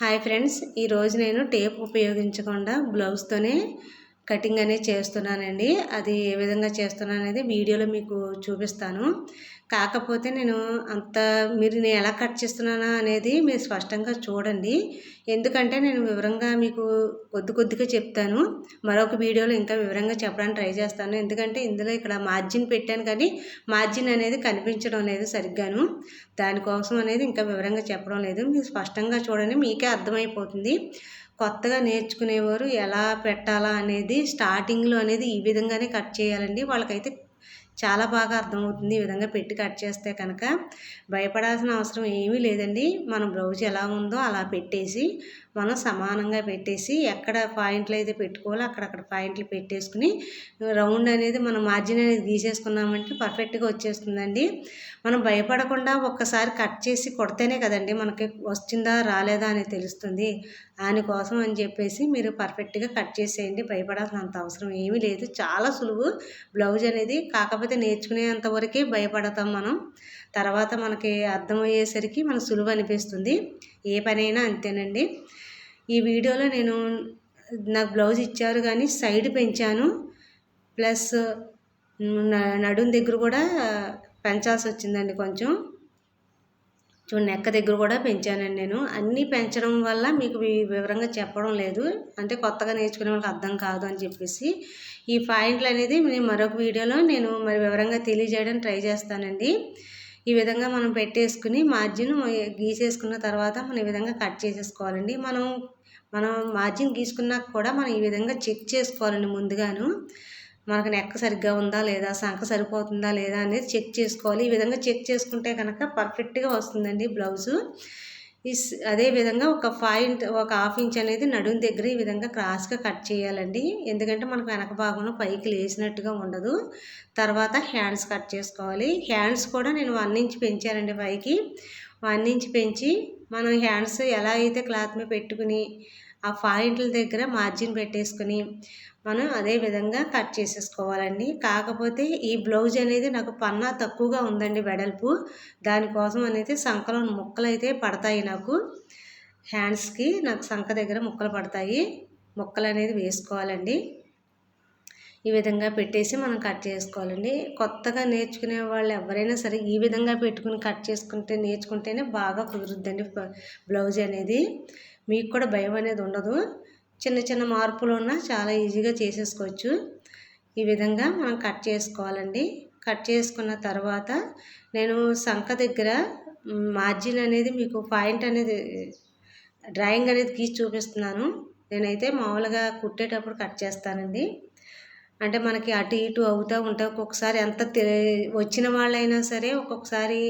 Hi friends, ఈరోజు నేను tape ఉపయోగించకుండా బ్లౌజ్తోనే కటింగ్ అనేది చేస్తున్నానండి. అది ఏ విధంగా చేస్తున్నాను అనేది వీడియోలో మీకు చూపిస్తాను. కాకపోతే నేను నేను ఎలా కట్ చేస్తున్నానా అనేది మీరు స్పష్టంగా చూడండి. ఎందుకంటే నేను వివరంగా మీకు కొద్దిగా చెప్తాను. మరొక వీడియోలో ఇంకా వివరంగా చెప్పడానికి ట్రై చేస్తాను. ఎందుకంటే ఇందులో ఇక్కడ మార్జిన్ పెట్టాను, కానీ మార్జిన్ అనేది కనిపించడం లేదు సరిగ్గాను. దానికోసం అనేది ఇంకా వివరంగా చెప్పడం లేదు. మీరు స్పష్టంగా చూడండి, మీకే అర్థమైపోతుంది. కొత్తగా నేర్చుకునేవారు ఎలా పెట్టాలా అనేది స్టార్టింగ్లో అనేది ఈ విధంగానే కట్ చేయాలండి. వాళ్ళకైతే చాలా బాగా అర్థమవుతుంది. ఈ విధంగా పెట్టి కట్ చేస్తే కనుక భయపడాల్సిన అవసరం ఏమీ లేదండి. మనం బ్లౌజ్ ఎలా ఉందో అలా పెట్టేసి మనం సమానంగా పెట్టేసి ఎక్కడ పాయింట్లు అయితే పెట్టుకోవాలో అక్కడక్కడ పాయింట్లు పెట్టేసుకుని రౌండ్ అనేది మనం మార్జిన్ అనేది గీసేసుకున్నామంటే పర్ఫెక్ట్గా వచ్చేస్తుందండి. మనం భయపడకుండా ఒక్కసారి కట్ చేసి కొడితేనే కదండి మనకి వచ్చిందా రాలేదా అనేది తెలుస్తుంది. దానికోసం అని చెప్పేసి మీరు పర్ఫెక్ట్గా కట్ చేసేయండి. భయపడాల్సినంత అవసరం ఏమీ లేదు. చాలా సులువు బ్లౌజ్ అనేది. కాకపోతే నేర్చుకునేంత వరకే భయపడతాం మనం. తర్వాత మనకి అర్థమయ్యేసరికి మనకు సులువు అనిపిస్తుంది. ఏ పనైనా అంతేనండి. ఈ వీడియోలో నాకు బ్లౌజ్ ఇచ్చారు కానీ సైడ్ పెంచాను, ప్లస్ నడుం దగ్గర కూడా పెంచాల్సి వచ్చిందండి. కొంచెం చూడండి, నెక్క దగ్గర కూడా పెంచానండి. నేను అన్నీ పెంచడం వల్ల మీకు వివరంగా చెప్పడం లేదు, అంటే కొత్తగా నేర్చుకునే వాళ్ళకి అర్థం కాదు అని చెప్పేసి ఈ పాయింట్లు అనేది నేను మరొక వీడియోలో మరి వివరంగా తెలియజేయడానికి ట్రై చేస్తానండి. ఈ విధంగా మనం పెట్టేసుకుని మార్జిన్ గీసేసుకున్న తర్వాత మనం ఈ విధంగా కట్ చేసేసుకోవాలండి. మనం మార్జిన్ గీసుకున్నాక కూడా మనం ఈ విధంగా చెక్ చేసుకోవాలండి ముందుగాను. మనకు నెక్క సరిగ్గా ఉందా లేదా, సంఖ సరిపోతుందా లేదా అనేది చెక్ చేసుకోవాలి. ఈ విధంగా చెక్ చేసుకుంటే కనుక పర్ఫెక్ట్గా వస్తుందండి బ్లౌజు. అదేవిధంగా ఒక హాఫ్ ఇంచ్ అనేది నడుం దగ్గర ఈ విధంగా క్రాస్గా కట్ చేయాలండి. ఎందుకంటే మనకు వెనక భాగంలో పైకి లేచినట్టుగా ఉండదు. తర్వాత హ్యాండ్స్ కట్ చేసుకోవాలి. హ్యాండ్స్ కూడా నేను 1 ఇంచ్ పెంచానండి పైకి. 1 ఇంచ్ పెంచి మనం హ్యాండ్స్ ఎలా అయితే క్లాత్ మీద పెట్టుకుని ఆ పాయింట్ల దగ్గర మార్జిన్ పెట్టేసుకుని మనం అదే విధంగా కట్ చేసేసుకోవాలండి. కాకపోతే ఈ బ్లౌజ్ అనేది నాకు పన్నా తక్కువగా ఉందండి వెడల్పు. దానికోసం అనేది సంఖలో ముక్కలు అయితే పడతాయి. నాకు హ్యాండ్స్కి నాకు సంఖ దగ్గర ముక్కలు పడతాయి. ముక్కలు అనేది వేసుకోవాలండి. ఈ విధంగా పెట్టేసి మనం కట్ చేసుకోవాలండి. కొత్తగా నేర్చుకునే వాళ్ళు ఎవరైనా సరే ఈ విధంగా పెట్టుకుని కట్ నేర్చుకుంటేనే బాగా కుదురుద్దండి బ్లౌజ్ అనేది. మీకు కూడా భయం అనేది ఉండదు. చిన్న చిన్న మార్పులు ఉన్నా చాలా ఈజీగా చేసేసుకోవచ్చు. ఈ విధంగా మనం కట్ చేసుకోవాలండి. కట్ చేసుకున్న తర్వాత నేను సంఖ దగ్గర మార్జిన్ అనేది మీకు పాయింట్ అనేది డ్రాయింగ్ అనేది గీసి చూపిస్తున్నాను. నేనైతే మామూలుగా కుట్టేటప్పుడు కట్ చేస్తానండి. అంటే మనకి అటు ఇటు అవుతూ ఉంటాయి. ఒక్కొక్కసారి వచ్చిన వాళ్ళైనా సరే ఒక్కొక్కసారి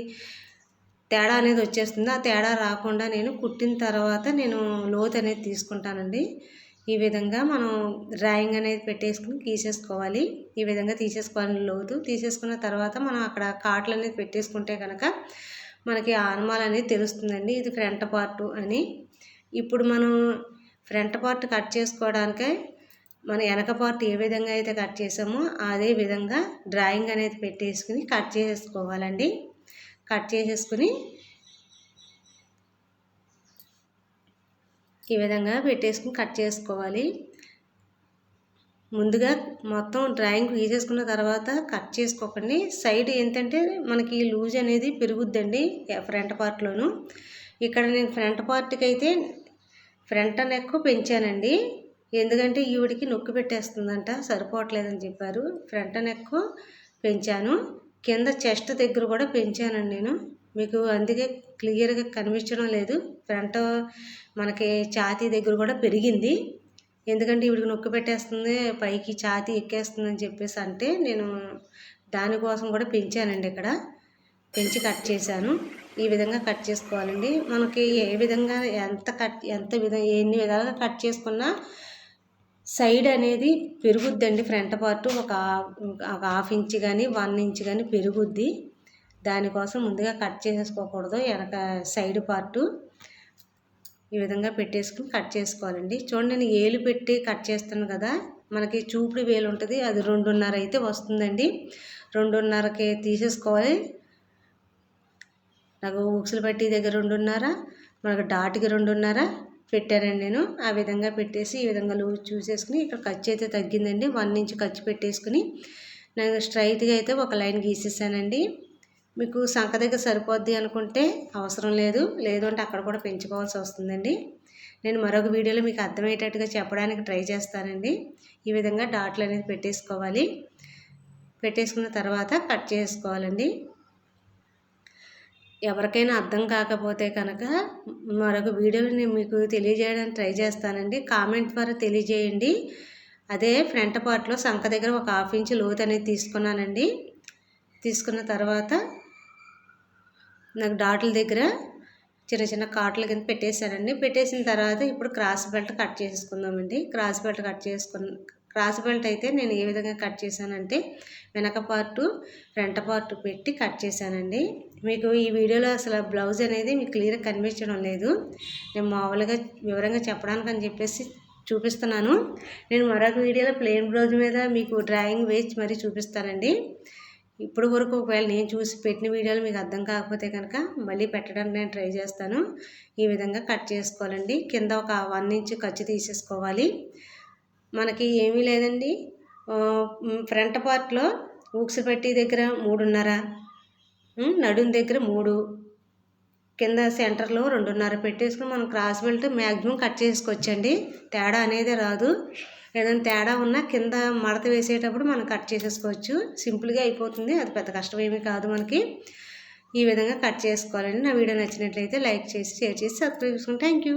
తేడా అనేది వచ్చేస్తుంది. ఆ తేడా రాకుండా నేను కుట్టిన తర్వాత లోతు అనేది తీసుకుంటానండి. ఈ విధంగా మనం డ్రాయింగ్ అనేది పెట్టేసుకుని తీసేసుకోవాలి. ఈ విధంగా తీసేసుకోవాలి. లోతు తీసేసుకున్న తర్వాత మనం అక్కడ కాట్లు అనేది పెట్టేసుకుంటే కనుక మనకి ఆనమాలు అనేది తెలుస్తుందండి. ఇది ఫ్రంట్ పార్ట్ అని. ఇప్పుడు మనం ఫ్రంట్ పార్ట్ కట్ చేసుకోవడానికే మన వెనక పార్ట్ ఏ విధంగా అయితే కట్ చేసామో అదే విధంగా డ్రాయింగ్ అనేది పెట్టేసుకుని కట్ చేసేసుకోవాలండి. కట్ చేసేసుకుని ఈ విధంగా పెట్టేసుకుని కట్ చేసుకోవాలి. ముందుగా మొత్తం డ్రాయింగ్ గీసేసుకున్న తర్వాత కట్ చేసుకోకండి. సైడ్ ఏంటంటే మనకి లూజ్ అనేది పెరుగుద్దండి ఫ్రంట్ పార్ట్లోను. ఇక్కడ నేను ఫ్రంట్ పార్ట్కి అయితే ఫ్రంట్ నెక్ పెంచానండి. ఎందుకంటే ఈవిడికి నొక్కి పెట్టేస్తుందంట, సరిపోవట్లేదని చెప్పారు. ఫ్రంట్ నెక్ పెంచాను. కింద చెస్ట్ దగ్గర కూడా పెంచానండి నేను. మీకు అందుకే క్లియర్గా కనిపించడం లేదు. ఫ్రంట్ మనకి ఛాతీ దగ్గర కూడా పెరిగింది. ఎందుకంటే ఈవిడికి నొక్కి పెట్టేస్తుంది, పైకి ఛాతీ ఎక్కేస్తుందని చెప్పేసి అంటే నేను దానికోసం కూడా పెంచానండి. ఇక్కడ పెంచి కట్ చేశాను. ఈ విధంగా కట్ చేసుకోవాలండి. మనకి ఏ విధంగా ఎన్ని విధాలుగా కట్ చేసుకున్నా సైడ్ అనేది పెరుగుద్దండి. ఫ్రంట్ పార్ట్ ఒక హాఫ్ ఇంచ్ కానీ 1 ఇంచ్ కానీ పెరుగుద్ది. దానికోసం ముందుగా కట్ చేసేసుకోకూడదు. వెనక సైడ్ పార్టు ఈ విధంగా పెట్టేసుకుని కట్ చేసుకోవాలండి. చూడండి, నేను ఏలు పెట్టి కట్ చేస్తాను కదా, మనకి చూపుడు వేలు ఉంటుంది, అది 2.5 అయితే వస్తుందండి. 2.5కి తీసేసుకోవాలి. నాకు ఉక్సులు పట్టి దగ్గర 2.5, మనకు డాట్కి 2.5, పెట్టానండి నేను. ఆ విధంగా పెట్టేసి ఈ విధంగా లూజ్ చూసేసుకుని ఇక్కడ ఖర్చు అయితే తగ్గిందండి. 1 ఇంచ్ ఖర్చు పెట్టేసుకుని నేను స్ట్రైట్గా అయితే ఒక లైన్ గీసేసానండి. మీకు సంక దగ్గర సరిపోద్ది అనుకుంటే అవసరం లేదు, లేదు అంటే అక్కడ కూడా పెంచుకోవాల్సి వస్తుందండి. నేను మరొక వీడియోలో మీకు అర్థమయ్యేటట్టుగా చెప్పడానికి ట్రై చేస్తానండి. ఈ విధంగా డాట్లు అనేది పెట్టేసుకోవాలి. పెట్టేసుకున్న తర్వాత కట్ చేసుకోవాలండి. ఎవరికైనా అర్థం కాకపోతే కనుక మరొక వీడియోలో నేను మీకు తెలియజేయడానికి ట్రై చేస్తానండి. కామెంట్ ద్వారా తెలియజేయండి. అదే ఫ్రంట్ పార్ట్లో సంక దగ్గర ఒక 1/2 ఇంచ్ లోతు అనేది తీసుకున్నానండి. తీసుకున్న తర్వాత నాకు డాట్ల దగ్గర చిన్న చిన్న కాట్ల కింద పెట్టేశానండి. పెట్టేసిన తర్వాత ఇప్పుడు క్రాస్ బెల్ట్ కట్ చేసుకుందామండి. క్రాస్ బెల్ట్ అయితే నేను ఏ విధంగా కట్ చేశానంటే వెనక పార్టు ఫ్రంట్ పార్ట్ పెట్టి కట్ చేశానండి. మీకు ఈ వీడియోలో అసలు బ్లౌజ్ అనేది మీకు క్లియర్గా కనిపించడం లేదు. నేను మామూలుగా వివరంగా చెప్పడానికి అని చెప్పేసి చూపిస్తున్నాను. నేను మరొక వీడియోలో ప్లెయిన్ బ్లౌజ్ మీద మీకు డ్రాయింగ్ వేసి మరీ చూపిస్తానండి. ఇప్పుడు వరకు ఒకవేళ నేను చూసి పెట్టిన వీడియోలు మీకు అర్థం కాకపోతే కనుక మళ్ళీ పెట్టడానికి నేను ట్రై చేస్తాను. ఈ విధంగా కట్ చేసుకోవాలండి. కింద ఒక 1 ఇంచ్ ఖర్చు తీసేసుకోవాలి. మనకి ఏమీ లేదండి, ఫ్రంట్ పార్ట్లో ఊక్స్ పెట్టి దగ్గర 3.5, నడుం దగ్గర 3, కింద సెంటర్లో 2.5 పెట్టేసుకుని మనం క్రాస్ బెల్ట్ మ్యాక్సిమం కట్ చేసుకోవచ్చండి. తేడా అనేది రాదు. ఏదైనా తేడా ఉన్నా కింద మడత వేసేటప్పుడు మనం కట్ చేసేసుకోవచ్చు. సింపుల్గా అయిపోతుంది. అది పెద్ద కష్టమేమీ కాదు మనకి. ఈ విధంగా కట్ చేసుకోవాలండి. నా వీడియో నచ్చినట్లయితే లైక్ చేసి, షేర్ చేసి, సబ్స్క్రైబ్ చేసుకోండి. Thank you.